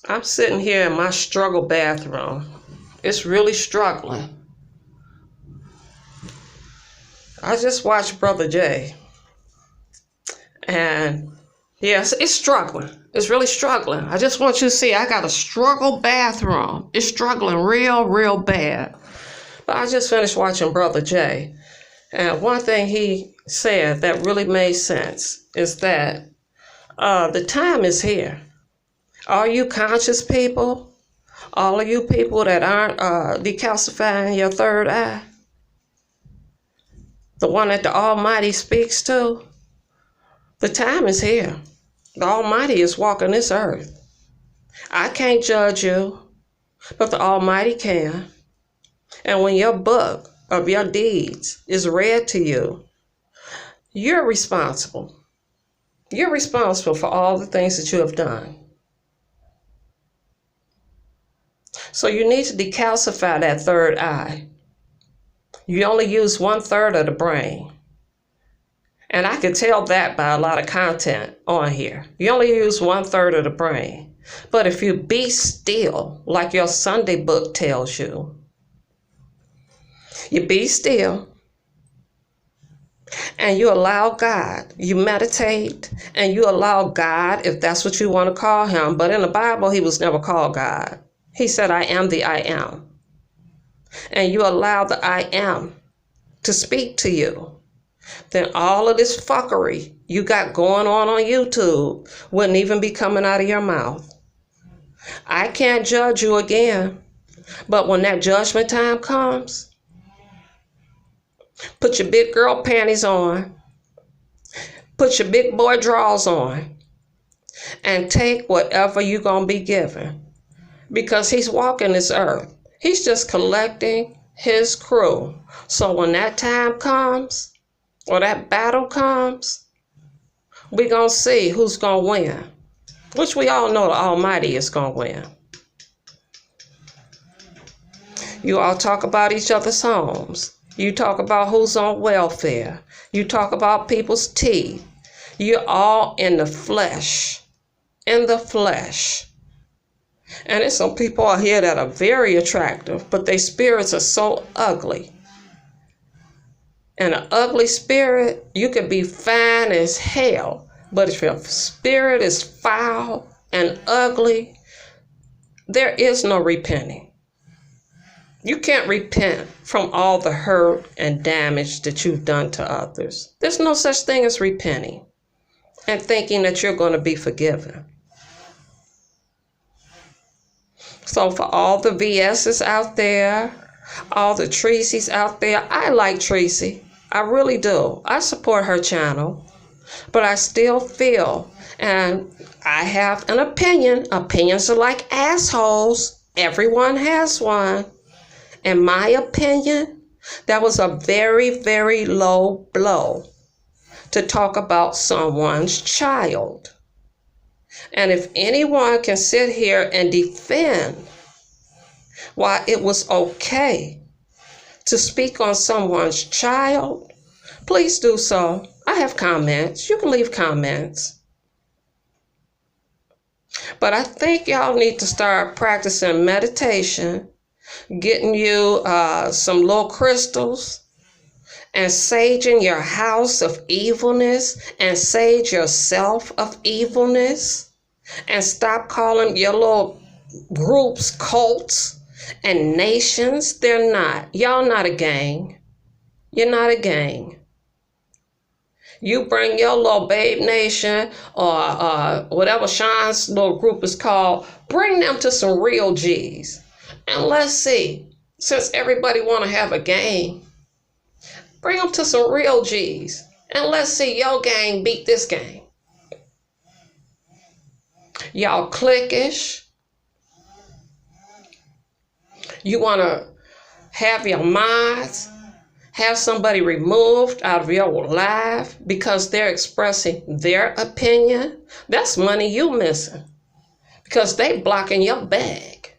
I'm sitting here in my struggle bathroom. It's really struggling. I just watched Brother Jay. And yes, it's struggling. It's really struggling. I just want you to see I got a struggle bathroom. It's struggling real bad. But I just finished watching Brother Jay. And one thing he said that really made sense is that the time is here. All you conscious people, all of you people that aren't decalcifying your third eye, the one that the Almighty speaks to, the time is here. The Almighty is walking this earth. I can't judge you, but the Almighty can. And when your book of your deeds is read to you, you're responsible. You're responsible for all the things that you have done. So you need to decalcify that third eye. You only use 1/3 of the brain. And I can tell that by a lot of content on here. You only use 1/3 of the brain. But if you be still, like your Sunday book tells you, you be still and you allow God, you meditate and you allow God, if that's what you want to call him. But in the Bible, he was never called God. He said, I am the I am. And you allow the I am to speak to you. Then all of this fuckery you got going on YouTube wouldn't even be coming out of your mouth. I can't judge you again, but when that judgment time comes, put your big girl panties on, put your big boy drawers on, and take whatever you're going to be given. Because he's walking this earth. He's just collecting his crew. So when that time comes, or that battle comes, we're going to see who's going to win. Which we all know the Almighty is going to win. You all talk about each other's homes. You talk about who's on welfare. You talk about people's teeth. You're all in the flesh. In the flesh. And there's some people out here that are very attractive, but their spirits are so ugly. And an ugly spirit, you can be fine as hell, but if your spirit is foul and ugly, there is no repenting. You can't repent from all the hurt and damage that you've done to others. There's no such thing as repenting and thinking that you're going to be forgiven. So for all the VS's out there, all the Tracy's out there, I like Tracy. I really do. I support her channel. But I still feel, and I have an opinion. Opinions are like assholes. Everyone has one. In my opinion, that was a very low blow to talk about someone's child. And if anyone can sit here and defend why it was okay to speak on someone's child, please do so. I have comments. You can leave comments. But I think y'all need to start practicing meditation, getting you some little crystals, and saging your house of evilness, and sage yourself of evilness, and stop calling your little groups cults and nations. They're not. Y'all not a gang. You're not a gang. You bring your little Babe Nation or whatever Sean's little group is called, bring them to some real G's. And let's see, since everybody want to have a gang, bring them to some real G's. And let's see your gang beat this gang. Y'all cliquish. You want to have your minds, have somebody removed out of your life because they're expressing their opinion. That's money you missing because they blocking your bag.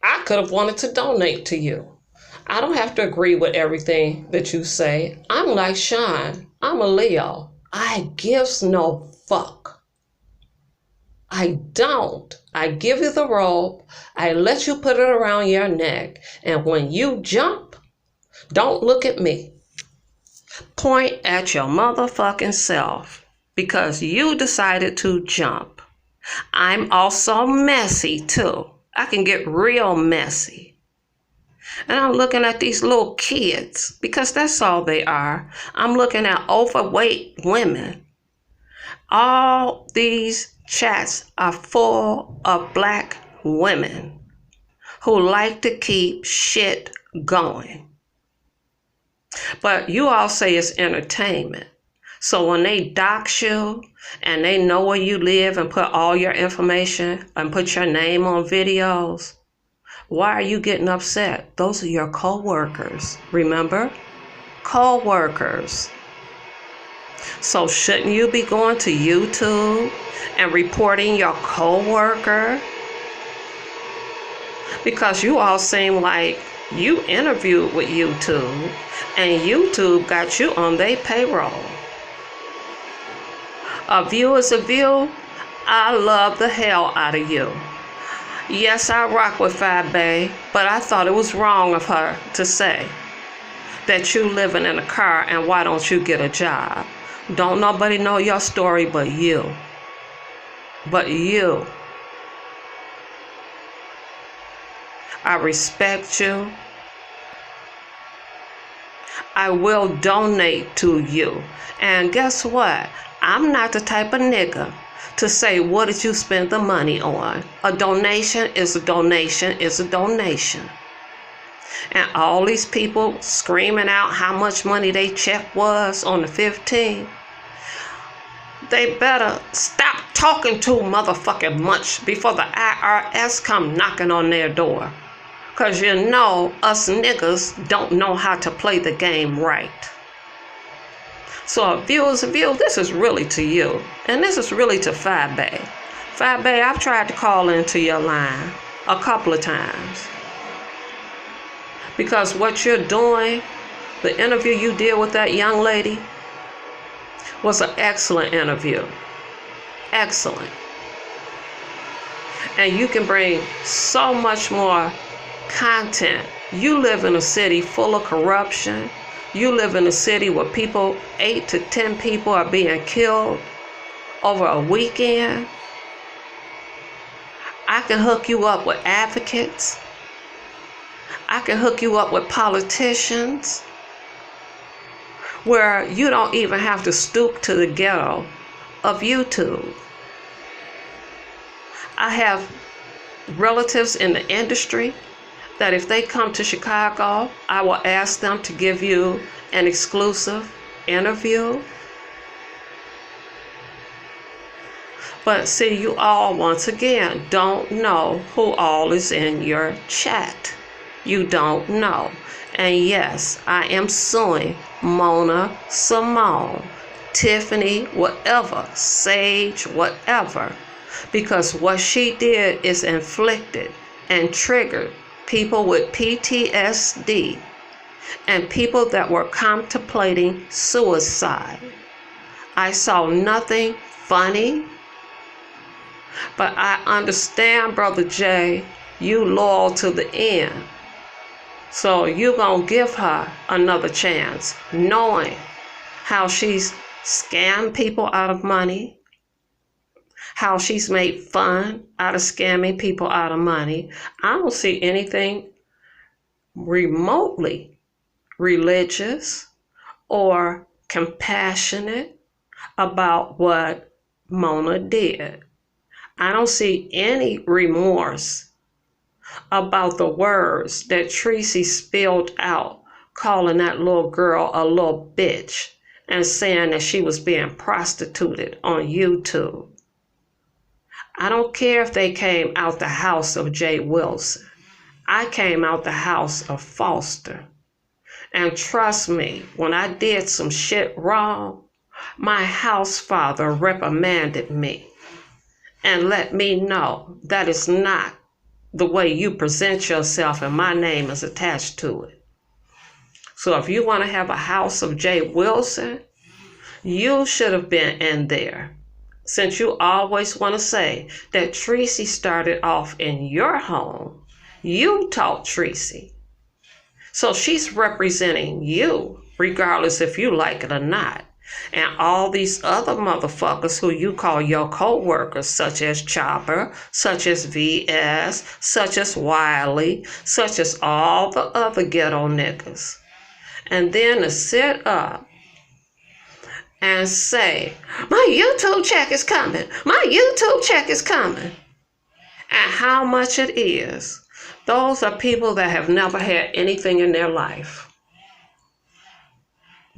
I could have wanted to donate to you. I don't have to agree with everything that you say. I'm like Sean. I'm a Leo. I gives no fuck. I don't. I give you the rope. I let you put it around your neck. And when you jump, don't look at me. Point at your motherfucking self because you decided to jump. I'm also messy too. I can get real messy. And I'm looking at these little kids because that's all they are. I'm looking at overweight women. All these chats are full of black women who like to keep shit going. But you all say it's entertainment. So when they dox you and they know where you live and put all your information and put your name on videos, why are you getting upset? Those are your co-workers, remember? Co-workers. So shouldn't you be going to YouTube and reporting your co-worker? Because you all seem like you interviewed with YouTube and YouTube got you on their payroll. A view is a view. I love the hell out of you. Yes, I rock with Fabe, but I thought it was wrong of her to say that you living in a car and why don't you get a job? Don't nobody know your story but you. But you. I respect you. I will donate to you. And guess what? I'm not the type of nigga to say, what did you spend the money on? A donation is a donation is a donation. And all these people screaming out how much money they check was on the 15th, they better stop talking too motherfucking much before the IRS come knocking on their door. Because you know us niggas don't know how to play the game right. So a view is a view. This is really to you. And this is really to Fabe. Fabe, I've tried to call into your line a couple of times. Because what you're doing, the interview you did with that young lady, was an excellent interview. Excellent. And you can bring so much more content. You live in a city full of corruption. You live in a city where 8 to 10 people are being killed over a weekend. I can hook you up with advocates. I can hook you up with politicians where you don't even have to stoop to the ghetto of YouTube. I have relatives in the industry that if they come to Chicago, I will ask them to give you an exclusive interview. But see, you all, once again, don't know who all is in your chat. You don't know. And yes, I am suing Mona Simone, Tiffany, whatever, Sage, whatever, because what she did is inflicted and triggered people with PTSD and people that were contemplating suicide. I saw nothing funny, but I understand, Brother Jay, you loyal to the end. So you gonna give her another chance, knowing how she's scammed people out of money, how she's made fun out of scamming people out of money. I don't see anything remotely religious or compassionate about what Mona did. I don't see any remorse about the words that Tracy spilled out, calling that little girl a little bitch and saying that she was being prostituted on YouTube. I don't care if they came out the house of Jay Wilson. I came out the house of Foster. And trust me, when I did some shit wrong, my house father reprimanded me and let me know that is not the way you present yourself and my name is attached to it. So if you want to have a house of Jay Wilson, you should have been in there since you always want to say that Tracy started off in your home, you taught Tracy. So she's representing you, regardless if you like it or not. And all these other motherfuckers who you call your co-workers, such as Chopper, such as VS, such as Wiley, such as all the other ghetto niggas. And then to sit up and say, my YouTube check is coming, my YouTube check is coming, and how much it is. Those are people that have never had anything in their life.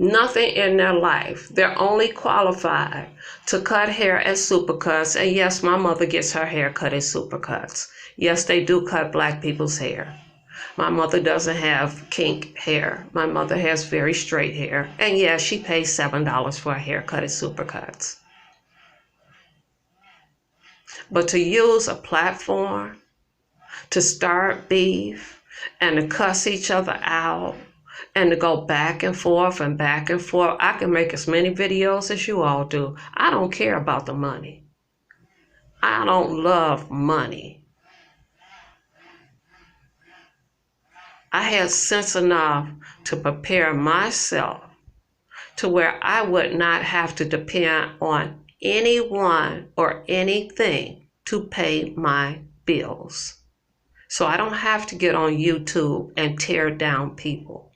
Nothing in their life. They're only qualified to cut hair at Supercuts. And yes, my mother gets her hair cut at Supercuts. Yes, they do cut black people's hair. My mother doesn't have kink hair. My mother has very straight hair. And yes, she pays $7 for a haircut at Supercuts. But to use a platform to start beef and to cuss each other out and to go back and forth and back and forth. I can make as many videos as you all do. I don't care about the money. I don't love money. I had sense enough to prepare myself to where I would not have to depend on anyone or anything to pay my bills. So I don't have to get on YouTube and tear down people.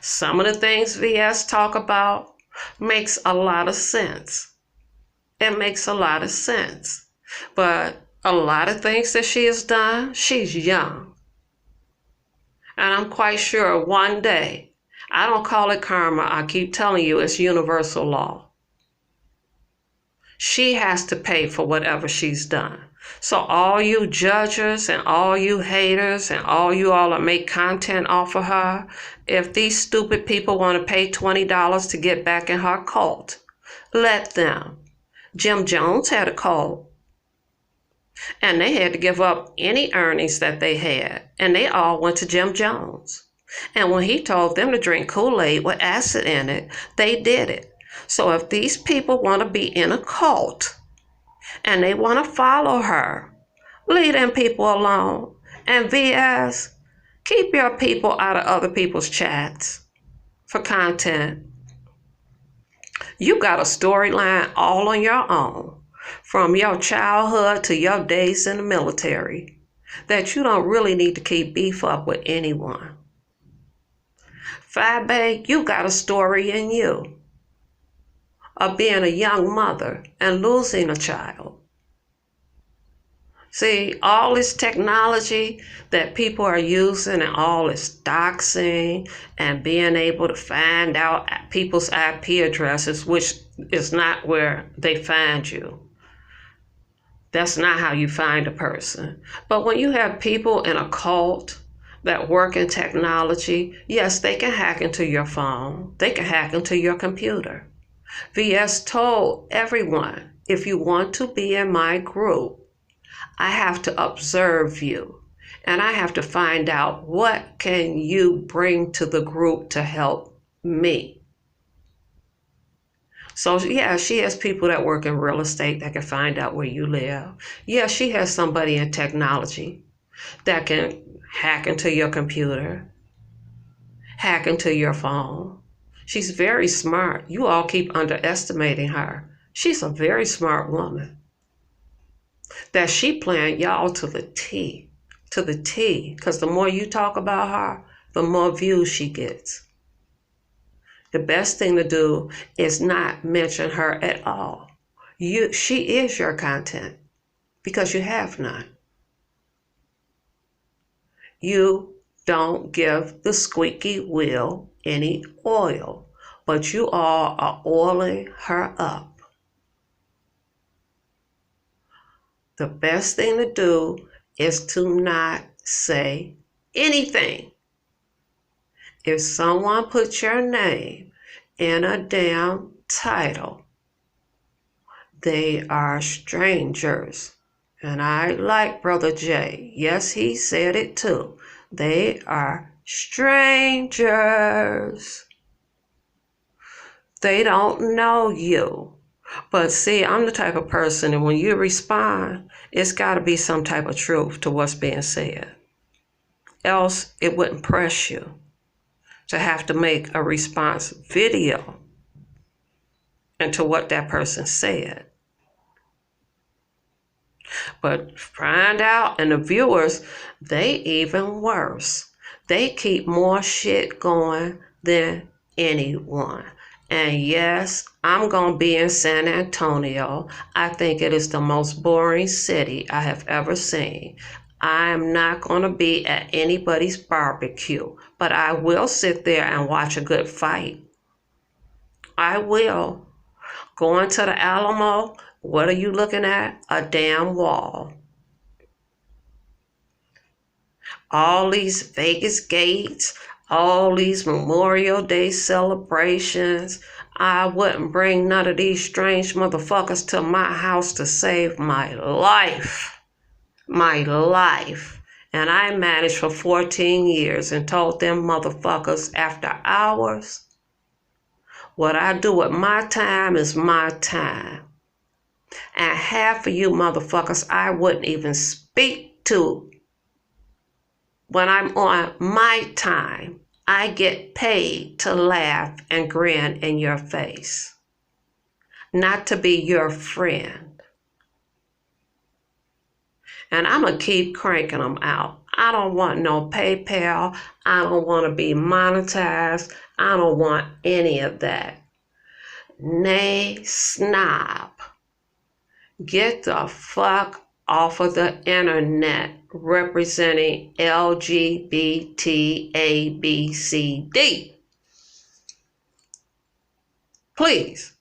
Some of the things VS talk about makes a lot of sense. It makes a lot of sense. But a lot of things that she has done, she's young. And I'm quite sure one day, I don't call it karma, I keep telling you it's universal law. She has to pay for whatever she's done. So all you judges and all you haters and all you all that make content off of her, if these stupid people want to pay $20 to get back in her cult, let them. Jim Jones had a cult. And they had to give up any earnings that they had. And they all went to Jim Jones. And when he told them to drink Kool-Aid with acid in it, they did it. So if these people want to be in a cult and they want to follow her, leave them people alone. And VS, keep your people out of other people's chats for content. You got a storyline all on your own, from your childhood to your days in the military, that you don't really need to keep beef up with anyone. Fabe, you got a story in you of being a young mother and losing a child. See, all this technology that people are using and all this doxing and being able to find out people's IP addresses, which is not where they find you. That's not how you find a person. But when you have people in a cult that work in technology, yes, they can hack into your phone. They can hack into your computer. VS told everyone, if you want to be in my group, I have to observe you. And I have to find out what can you bring to the group to help me. So yeah, she has people that work in real estate that can find out where you live. Yeah, she has somebody in technology that can hack into your computer, hack into your phone. She's very smart. You all keep underestimating her. She's a very smart woman. That she planned y'all to the T, because the more you talk about her, the more views she gets. The best thing to do is not mention her at all. She is your content because you have none. You don't give the squeaky wheel any oil, but you all are oiling her up. The best thing to do is to not say anything. If someone puts your name in a damn title, they are strangers. And I like Brother Jay. Yes, he said it too. They are strangers. They don't know you. But see, I'm the type of person that when you respond, it's got to be some type of truth to what's being said. Else, it wouldn't press you to have to make a response video into what that person said. But find out, and the viewers, they even worse. They keep more shit going than anyone. And yes, I'm going to be in San Antonio. I think it is the most boring city I have ever seen. I am not going to be at anybody's barbecue, but I will sit there and watch a good fight. I will. Going to the Alamo, what are you looking at? A damn wall. All these Vegas gates, all these Memorial Day celebrations. I wouldn't bring none of these strange motherfuckers to my house to save my life. My life. And I managed for 14 years and told them motherfuckers after hours, what I do with my time is my time. And half of you motherfuckers I wouldn't even speak to. When I'm on my time, I get paid to laugh and grin in your face, not to be your friend. And I'm going to keep cranking them out. I don't want no PayPal. I don't want to be monetized. I don't want any of that. Nay, snob. Get the fuck off of the internet representing LGBTABCD. Please.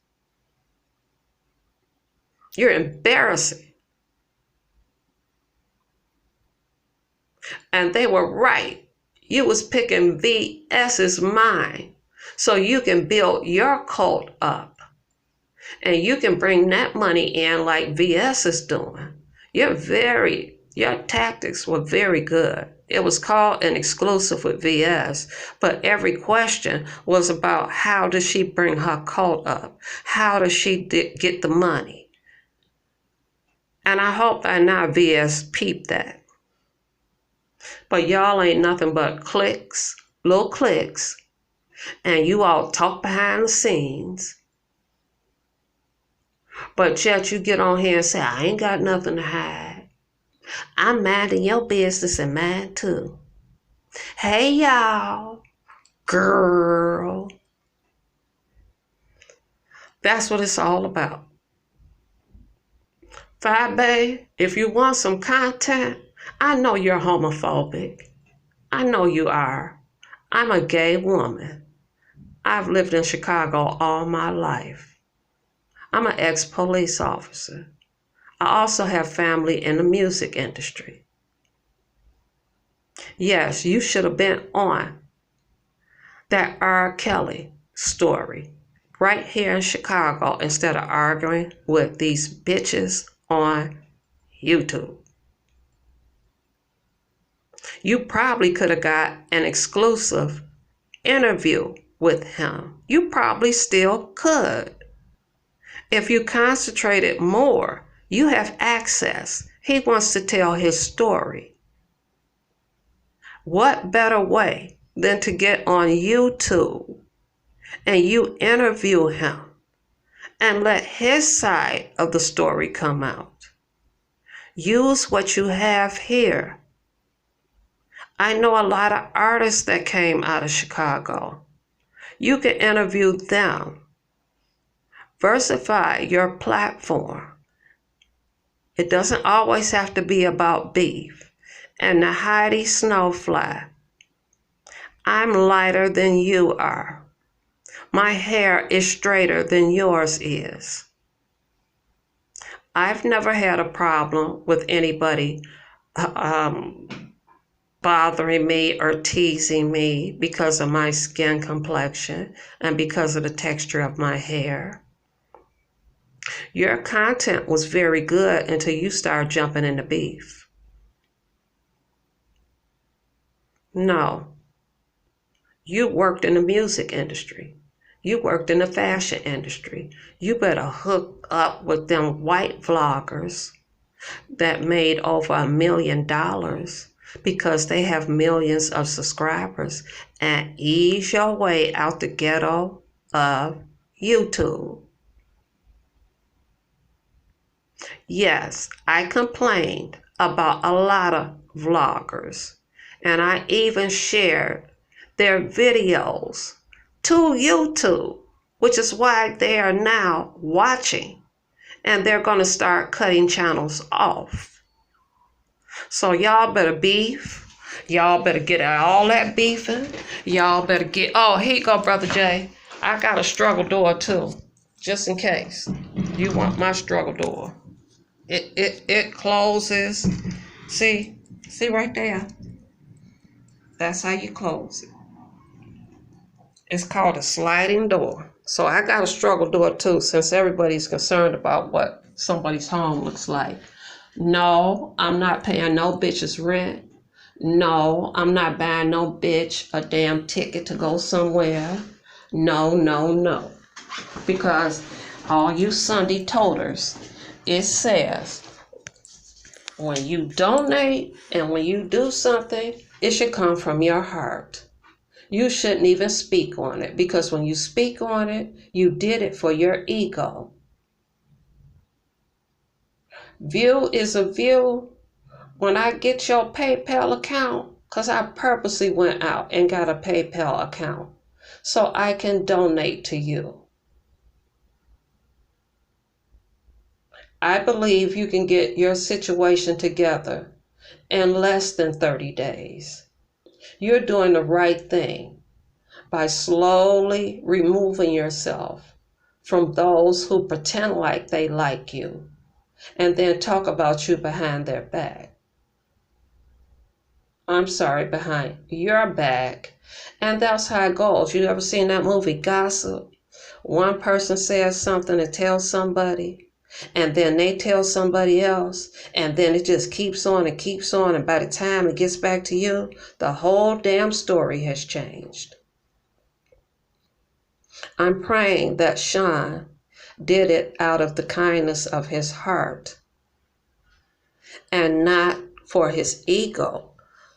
You're embarrassing. And they were right. You was picking VS's mind so you can build your cult up. And you can bring that money in like VS is doing. Your tactics were very good. It was called an exclusive with VS, but every question was about how does she bring her cult up? How does she get the money? And I hope by now VS peeped that. But y'all ain't nothing but clicks, little clicks, and you all talk behind the scenes. But yet you get on here and say, I ain't got nothing to hide. I'm minding your business and mine too. Hey, y'all. Girl. That's what it's all about. Fabe, if you want some content, I know you're homophobic. I know you are. I'm a gay woman. I've lived in Chicago all my life. I'm an ex-police officer. I also have family in the music industry. Yes, you should have been on that R. Kelly story right here in Chicago instead of arguing with these bitches on YouTube. You probably could have got an exclusive interview with him. You probably still could. If you concentrated more, you have access. He wants to tell his story. What better way than to get on YouTube and you interview him and let his side of the story come out? Use what you have here. I know a lot of artists that came out of Chicago. You can interview them. Versify your platform. It doesn't always have to be about beef. And the Heidi Snowfly, I'm lighter than you are. My hair is straighter than yours is. I've never had a problem with anybody bothering me or teasing me because of my skin complexion and because of the texture of my hair. Your content was very good until you started jumping into beef. No. You worked in the music industry. You worked in the fashion industry. You better hook up with them white vloggers that made over $1 million because they have millions of subscribers, and ease your way out the ghetto of YouTube. Yes, I complained about a lot of vloggers, and I even shared their videos to YouTube, which is why they are now watching, and they're going to start cutting channels off. So y'all better beef. Y'all better get out all that beefing. Y'all better get, oh, here you go, Brother Jay. I got a struggle door too, just in case you want my struggle door. It closes. See right there. That's how you close it. It's called a sliding door. So I got a struggle door too, since everybody's concerned about what somebody's home looks like. No, I'm not paying no bitch's rent. No, I'm not buying no bitch a damn ticket to go somewhere. No. Because all you Sunday toters, it says when you donate and when you do something, it should come from your heart. You shouldn't even speak on it, because when you speak on it, you did it for your ego. View is a view. When I get your PayPal account, because I purposely went out and got a PayPal account so I can donate to you. I believe you can get your situation together in less than 30 days. You're doing the right thing by slowly removing yourself from those who pretend like they like you and then talk about you behind their back. I'm sorry, behind your back. And that's how it goes. You ever seen that movie Gossip? One person says something and tells somebody, and then they tell somebody else, and then it just keeps on and keeps on, and by the time it gets back to you, the whole damn story has changed. I'm praying that Sean did it out of the kindness of his heart and not for his ego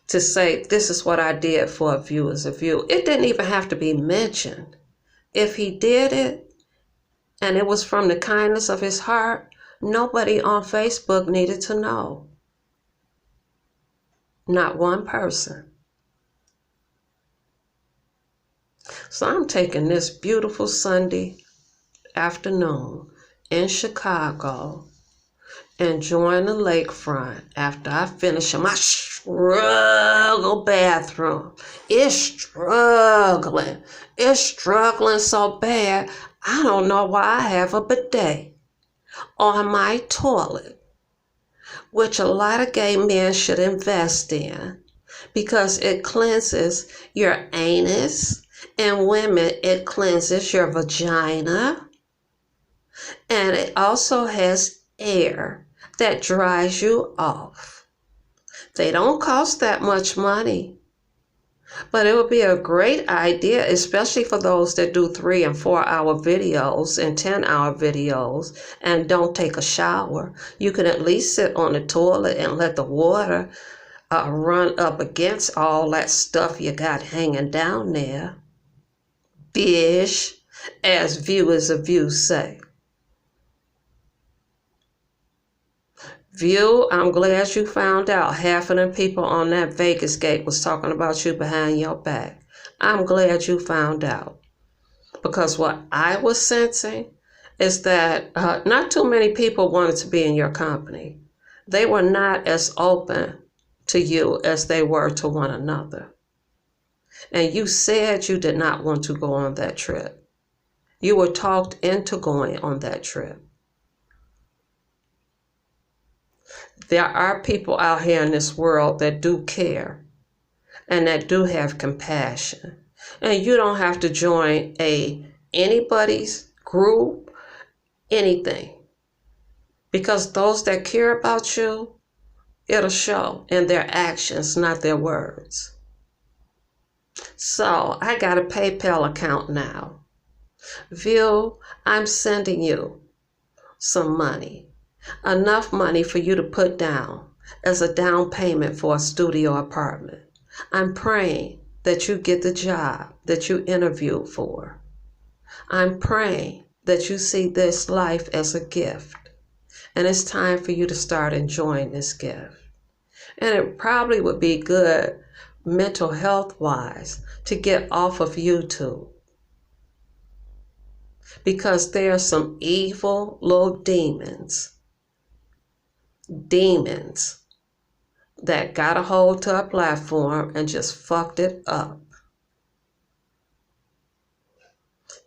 to say, this is what I did for a view is a view. It didn't even have to be mentioned. If he did it and it was from the kindness of his heart, nobody on Facebook needed to know. Not one person. So I'm taking this beautiful Sunday afternoon in Chicago, enjoying the lakefront after I finish my struggle bathroom. It's struggling. It's struggling so bad, I don't know why I have a bidet on my toilet, which a lot of gay men should invest in because it cleanses your anus, and women, it cleanses your vagina, and it also has air that dries you off. They don't cost that much money, but it would be a great idea, especially for those that do 3 and 4 hour videos and 10-hour videos and don't take a shower. You can at least sit on the toilet and let the water run up against all that stuff you got hanging down there. Bish, as viewers of View say. View, I'm glad you found out half of them people on that Vegas gate was talking about you behind your back. I'm glad you found out. Because what I was sensing is that not too many people wanted to be in your company. They were not as open to you as they were to one another. And you said you did not want to go on that trip. You were talked into going on that trip. There are people out here in this world that do care and that do have compassion. And you don't have to join anybody's group, anything. Because those that care about you, it'll show in their actions, not their words. So I got a PayPal account now. View, I'm sending you some money, enough money for you to put down as a down payment for a studio apartment. I'm praying that you get the job that you interviewed for. I'm praying that you see this life as a gift, and it's time for you to start enjoying this gift. And it probably would be good mental health wise to get off of YouTube, because there are some evil little demons that got a hold to a platform and just fucked it up.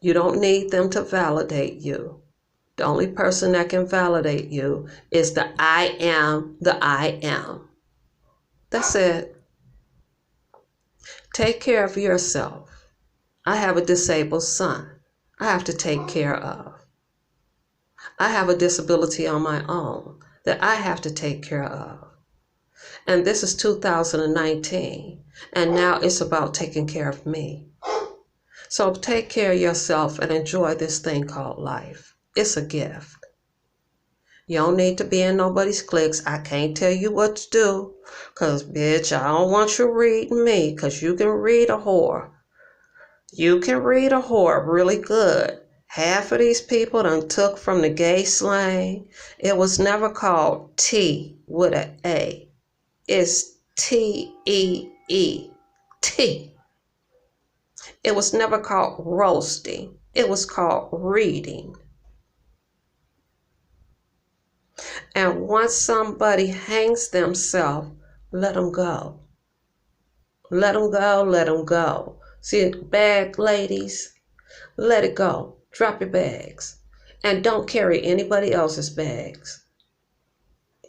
You don't need them to validate you. The only person that can validate you is the I am. That's it. Take care of yourself. I have a disabled son I have to take care of. I have a disability on my own that I have to take care of. And this is 2019, and now it's about taking care of me. So take care of yourself and enjoy this thing called life. It's a gift. You don't need to be in nobody's cliques. I can't tell you what to do, because, bitch, I don't want you reading me, because you can read a whore. You can read a whore really good. Half of these people done took from the gay slang. It was never called T with an A. It's T-E-E-T. It was never called roasting. It was called reading. And once somebody hangs themselves, let them go. Let them go, let them go. See, bag ladies, let it go. Drop your bags. And don't carry anybody else's bags.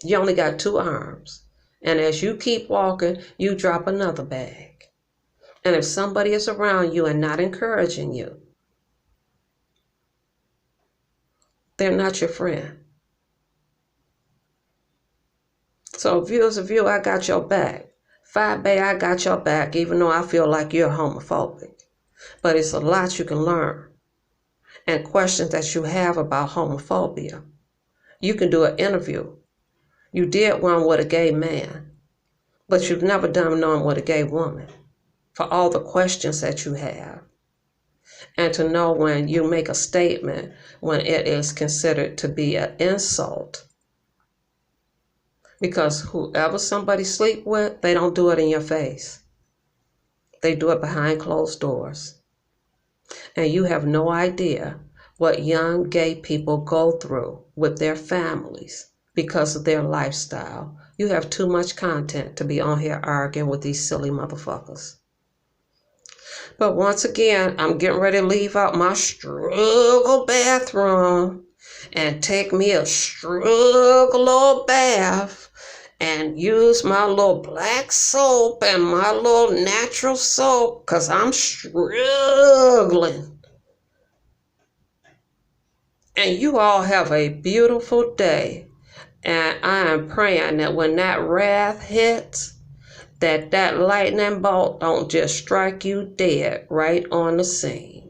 You only got 2 arms. And as you keep walking, you drop another bag. And if somebody is around you and not encouraging you, they're not your friend. So viewers of you, I got your back. 5Bay, I got your back, even though I feel like you're homophobic. But it's a lot you can learn. And questions that you have about homophobia. You can do an interview. You did one with a gay man, but you've never done one with a gay woman, for all the questions that you have. And to know when you make a statement, when it is considered to be an insult. Because whoever somebody sleep with, they don't do it in your face. They do it behind closed doors. And you have no idea what young gay people go through with their families because of their lifestyle. You have too much content to be on here arguing with these silly motherfuckers. But once again, I'm getting ready to leave out my struggle bathroom and take me a struggle little bath and use my little black soap and my little natural soap, because I'm struggling. And you all have a beautiful day. And I am praying that when that wrath hits, that lightning bolt don't just strike you dead right on the scene.